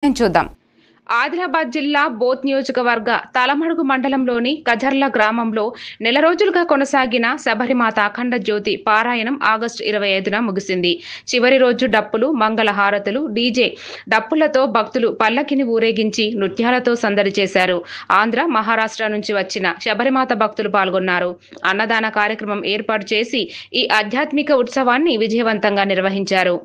చూద్దాం. ఆదిలాబాద్ జిల్లా బోత్ నియోజకవర్గ తలమడుగు మండలంలోని కజర్ల గ్రామంలో నెల రోజులుగా కొనసాగిన శబరిమాత అఖండ జ్యోతి పారాయణం ఆగస్టు 25న ముగిసింది. చివరి రోజు డప్పులు, మంగళ హారతులు, డీజే డప్పులతో భక్తులు పల్లకిని ఊరేగించి నృత్యాలతో సందడి చేశారు. ఆంధ్ర, మహారాష్ట్ర నుంచి వచ్చిన శబరిమాత భక్తులు పాల్గొన్నారు. అన్నదాన కార్యక్రమం ఏర్పాటు చేసి ఈ ఆధ్యాత్మిక ఉత్సవాన్ని విజయవంతంగా నిర్వహించారు.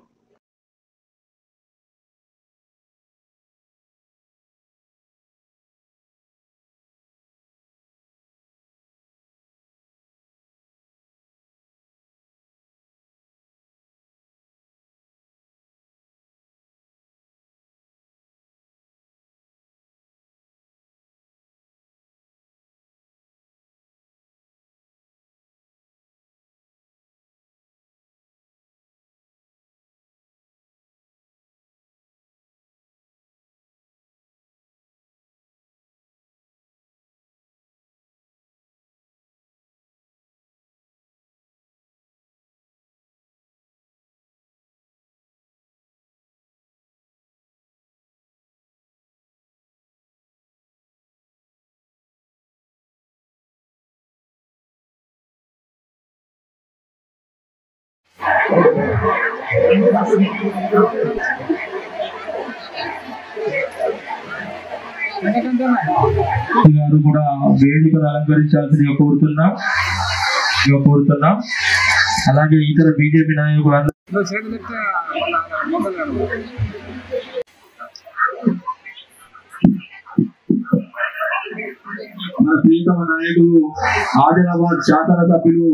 గారు కూడా వేదికను అలంకరించాల్సిందిగా కోరుతున్నాం. అలాగే ఇతర బీజేపీ నాయకులు మన ప్రియతమ నాయకులు ఆదిలాబాద్ శాసన సభ్యులు